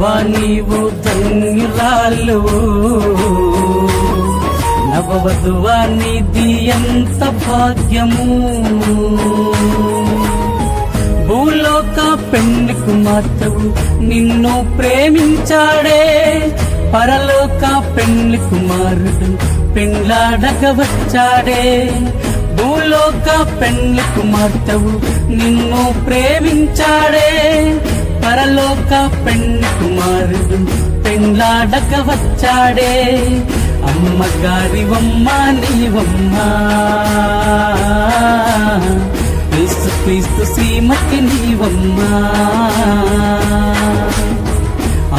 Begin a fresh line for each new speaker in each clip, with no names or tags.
వధువా నీవు ధన్యురాలు, నవవధువా నీది ఎంత భాగ్యము. భూలోక పెండ్లి కుమార్తెవు నిన్ను ప్రేమించాడే, పరలోక పెండ్లి కుమారుడు పెండ్లాడక వచ్చాడే. భూలోక పెండ్లి కుమార్తెవు నిన్ను ప్రేమించాడే, పరలోక పెండ్లి కుమారుడు పెండ్లాడక వచ్చాడే. అమ్మగారివమ్మ నీవమ్మా, యేసు క్రీస్తు శ్రీమతి నీవమ్మా.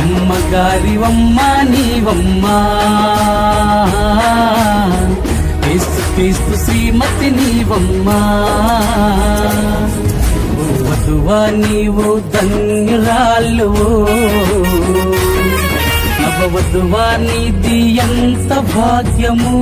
అమ్మగారివమ్మ నీవమ్మా, యేసు క్రీస్తు శ్రీమతి నీవమ్మా. వధువా నీవు ధన్యురాలు, నవవధువా నీది ఎంత భాగ్యము.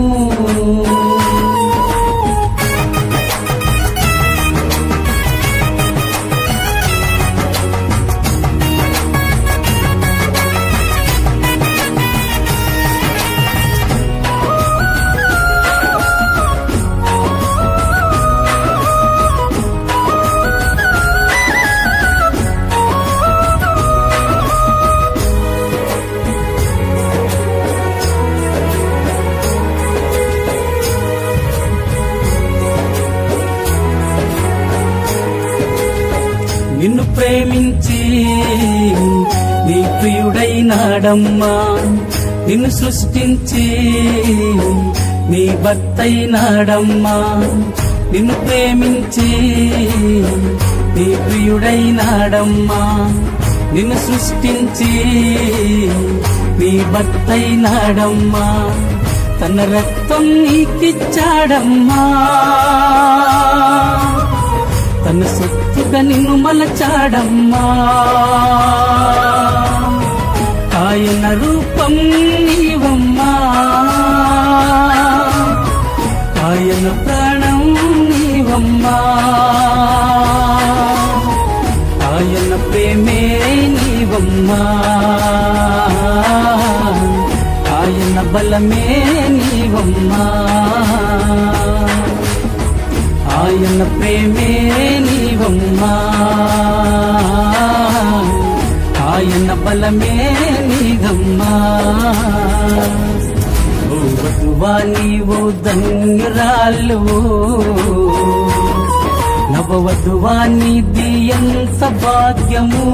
నిన్ను ప్రేమించి నీ ప్రియుడైనాడమ్మా, నిన్ను సృష్టించి నీ భర్తైనాడమ్మా. నిన్ను ప్రేమించి నీ ప్రియుడైనాడమ్మా, నిన్ను సృష్టించి నీ భర్తైనాడమ్మా. తన రక్తం నీకిచ్చాడమ్మా, తన సొత్తుగా నిన్ను మలచాడమ్మా. ఆయన రూపం నీవమ్మా, ఆయన ప్రాణం నీవమ్మా. ఆయన ప్రేమే నీవమ్మా, ఆయన బలమే నీవమ్మా. ఆయన ప్రేమే నీవమ్మా, ఆయన బలమే నీవమ్మా. ఓ వధువా నీవు ధన్యురాలు, నవవధువా నీది ఎంత భాగ్యము.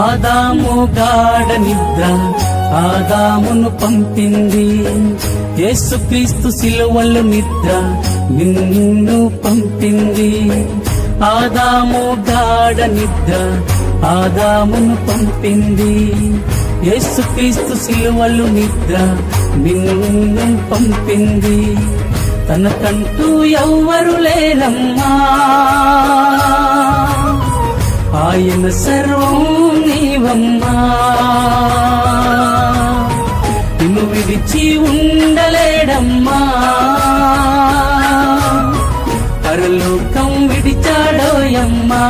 ఆదాము గాఢ నిద్ర ఆదామును పంపింది, యేసుక్రీస్తు సిలువలో నిద్ర నిన్ను పంపింది. ఆదాము గాఢ నిద్ర ఆదామును పంపింది, యేసుక్రీస్తు సిలువలో నిద్ర నిన్ను పంపింది. తనకంటూ ఎవ్వరు లేరమ్మా, ఆయన సర్వం నీవమ్మా. నిన్ను విడిచి ఉండలేడమ్మా, పరలోకం విడిచాడోయమ్మా.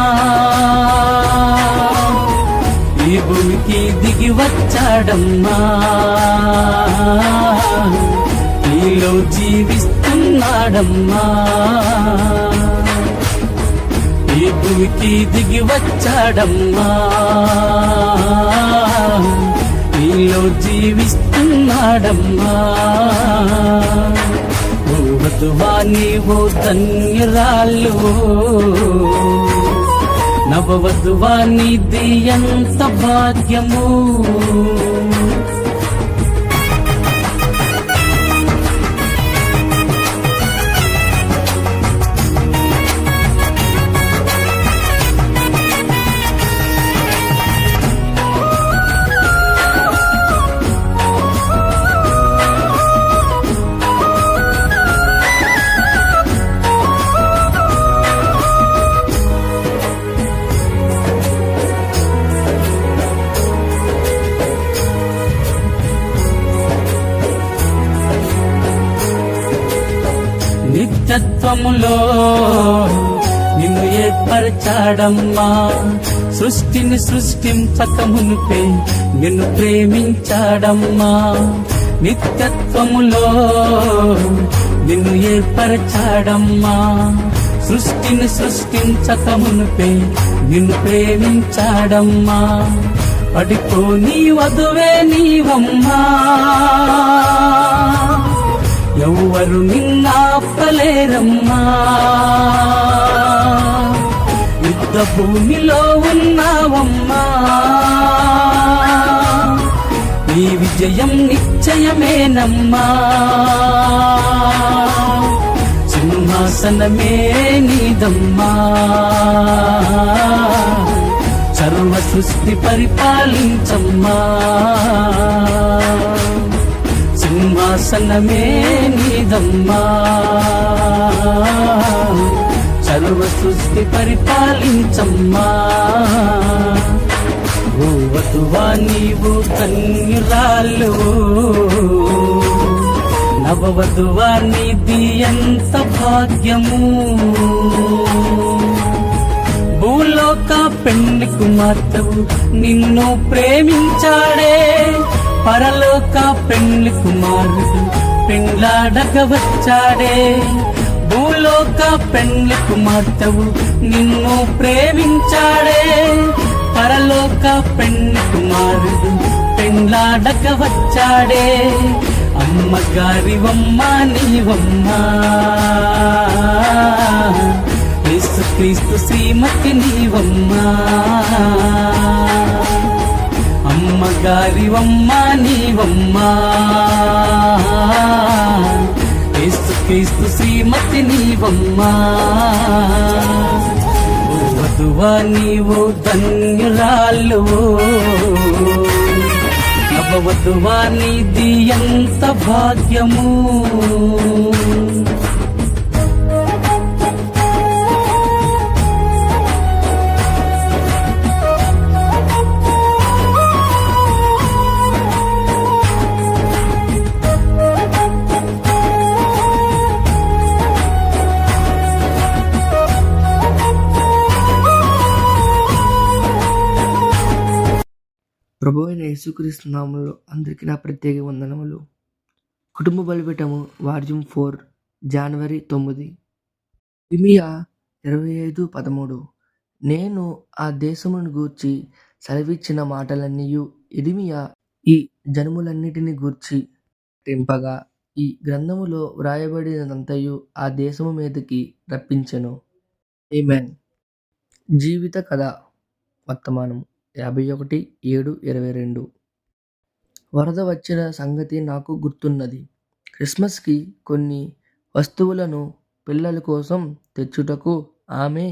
ఈ భూమికి దిగి వచ్చాడమ్మా, నీలో జీవిస్తున్నాడమ్మా. ఈ భూమికి దిగి వచ్చాడమ్మా, నీలో జీవిస్తున్నాడమ్మా. ఓ వధువా నీవు ధన్యురాలు, నవవధువా నీది ఎంత భాగ్యము. నిత్యత్వములో నిన్ను ఏర్పరచాడమ్మా. సృష్టిని సృష్టించక మునుపే నిన్ను ప్రేమించాడమ్మా. నిత్యత్వములో నిన్ను ఏర్పరచాడమ్మా. సృష్టిని సృష్టించక మునుపే నిన్ను ప్రేమించాడమ్మా. పడిపోని వధువే నీవమ్మా. ఎవ్వరు నిన్నాపలేరమ్మా. యుద్ధ భూమిలో ఉన్నావమ్మా. నీ విజయం నిశ్చయమేనమ్మా. సింహాసనమే నీదమ్మా. సర్వ సృష్టి పరిపాలించమ్మా. సింహాసనమే నీదమ్మా. సర్వ సృష్టి పరిపాలించమ్మా. ఓ వధువా నీవు కన్యురాలు. నవవధువా నీది ఎంత భాగ్యము. భూలోక పెళ్లి కుమార్తెవు నిన్ను ప్రేమించాడే. పరలోక పెళ్లి కుమారుడు పెండ్లాడక వచ్చాడే. భూలోక పెళ్లి కుమార్తెవు నిన్ను ప్రేమించాడే. పరలోక పెళ్లి కుమారుడు పెండ్లాడక వచ్చాడే. అమ్మగారివమ్మ నీవమ్మా. యేసుక్రీస్తు శ్రీమతి నీవమ్మా. అమ్మగారివమ్మ నీవమ్మా. యేసుక్రీస్తు శ్రీమతి నీవమ్మా. ఓ వధువా నీవు ధన్యురాలు. నవవధువా నీది ఎంత భాగ్యము.
ప్రభువైన యేసుక్రీస్తు నామములో అందరికీ నా ప్రత్యేక వందనములు. కుటుంబ బలిపీఠము వాల్యూమ్ 4 జనవరి 9. ఇర్మీయా 25:13. నేను ఆ దేశమును గూర్చి సెలవిచ్చిన మాటలన్నీయు ఇర్మీయా ఈ జనములన్నిటిని గూర్చి ప్రకటింపగా ఈ గ్రంథములో వ్రాయబడినదంతయు ఆ దేశము మీదకి రప్పించెను. ఆమేన్. జీవిత కథ వర్తమానము 51:7-22. వరద వచ్చిన సంగతి నాకు గుర్తున్నది. క్రిస్మస్కి కొన్ని వస్తువులను పిల్లల కోసం తెచ్చుటకు ఆమె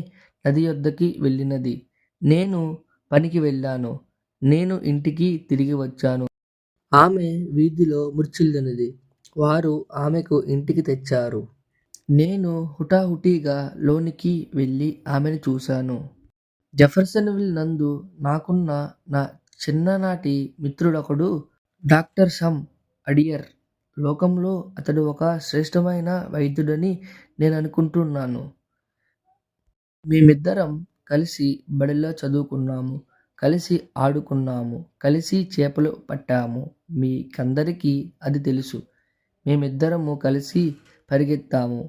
నది యొద్దకి వెళ్ళినది. నేను పనికి వెళ్ళాను. నేను ఇంటికి తిరిగి వచ్చాను. ఆమె వీధిలో మూర్ఛిల్లినది. వారు ఆమెకు ఇంటికి తెచ్చారు. నేను హుటాహుటిగా లోనికి వెళ్ళి ఆమెను చూశాను. జెఫర్సన్విల్ నందు నాకున్న నా చిన్ననాటి మిత్రుడొకడు డాక్టర్ సమ్ అడియర్. లోకంలో అతడు ఒక శ్రేష్టమైన వైద్యుడని నేను అనుకుంటున్నాను. మేమిద్దరం కలిసి బడిలో చదువుకున్నాము. కలిసి ఆడుకున్నాము. కలిసి చేపలు పట్టాము. మీకందరికీ అది తెలుసు. మేమిద్దరము కలిసి పరిగెత్తాము.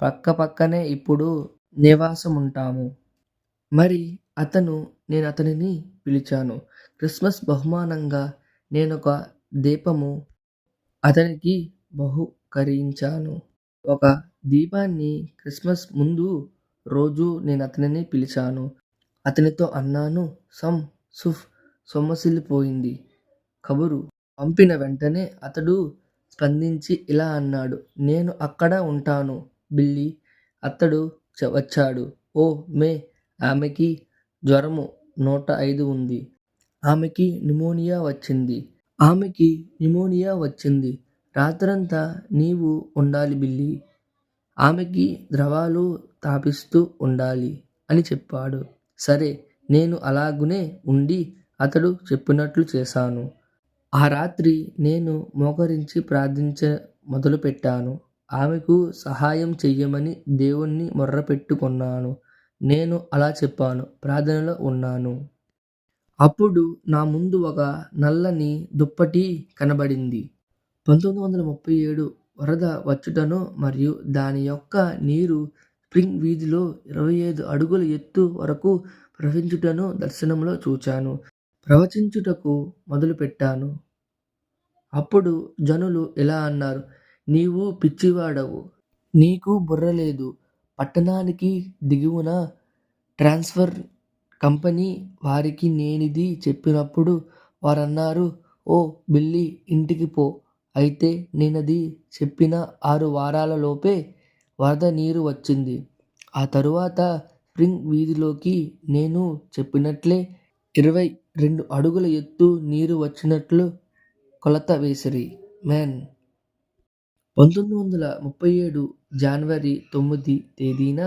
పక్కపక్కనే ఇప్పుడు నివాసముంటాము. మరి నేను అతనిని పిలిచాను. క్రిస్మస్ బహుమానంగా నేనొక దీపము అతనికి బహుకరించాను. ఒక దీపాన్ని క్రిస్మస్ ముందు రోజు నేను అతనిని పిలిచాను. అతనితో అన్నాను. సుఫ్ సొమ్మసిల్లిపోయింది. కబురు పంపిన వెంటనే అతడు స్పందించి ఇలా అన్నాడు. నేను అక్కడ ఉంటాను బిల్లీ. అతడు వచ్చాడు. ఓ మే, ఆమెకి జ్వరము 105 ఉంది. ఆమెకి న్యూమోనియా వచ్చింది. రాత్రంతా నీవు ఉండాలి బిల్లీ. ఆమెకి ద్రవాలు తాపిస్తూ ఉండాలి అని చెప్పాడు. సరే, నేను అలాగునే ఉండి అతడు చెప్పినట్లు చేశాను. ఆ రాత్రి నేను మోకరించి ప్రార్థించ మొదలుపెట్టాను. ఆమెకు సహాయం చెయ్యమని దేవుణ్ణి మొర్రపెట్టుకొన్నాను. నేను అలా చెప్పాను, ప్రార్థనలో ఉన్నాను. అప్పుడు నా ముందు ఒక నల్లని దుప్పటి కనబడింది. 1937 వరద వచ్చుటను మరియు దాని యొక్క నీరు స్ప్రింగ్ వీధిలో 25 అడుగుల ఎత్తు వరకు ప్రవహించుటను దర్శనంలో చూచాను. ప్రవచించుటకు మొదలుపెట్టాను. అప్పుడు జనులు ఇలా అన్నారు, నీవు పిచ్చివాడవు, నీకు బుర్ర లేదు. పట్టణానికి దిగువన ట్రాన్స్ఫర్ కంపెనీ వారికి నేనిది చెప్పినప్పుడు వారన్నారు, ఓ బిల్లీ, ఇంటికి పో. అయితే నేనది చెప్పిన 6 వారాల లోపే వరద నీరు వచ్చింది. ఆ తరువాత స్ప్రింగ్ వీధిలోకి నేను చెప్పినట్లే 22 అడుగుల ఎత్తు నీరు వచ్చినట్లు కొలత వేసిరి. మ్యాన్ 1937 జనవరి 9 తేదీన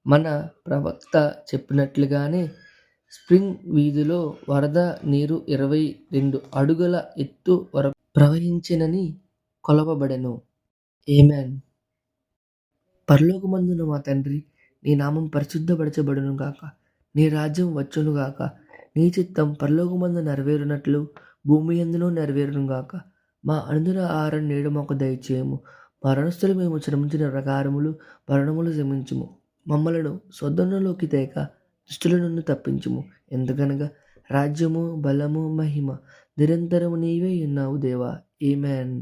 మన ప్రవక్త చెప్పినట్లుగానే స్ప్రింగ్ వీధిలో వరద నీరు 22 అడుగుల ఎత్తు వరకు ప్రవహించినని కొలవబడెను. ఆమేన్. పరలోకమందున్న మా తండ్రి, నీ నామం పరిశుద్ధపరచబడును గాక. నీ రాజ్యం వచ్చును గాక. నీ చిత్తం పరలోకమందు నెరవేరునట్లు భూమి యందును నెరవేరును గాక. మా అనుదిన ఆహారం నేడు మాకు దయచేయము. మా రుణస్థులు మేము శ్రమించిన ప్రకారములు మరణములు క్షమించుము. మమ్మలను శోధనలోకి తేక దుష్టుల నుండి తప్పించుము. ఎందుకనగా రాజ్యము, బలము, మహిమ నిరంతరము నీవే ఉన్నావు దేవా. ఆమేన్.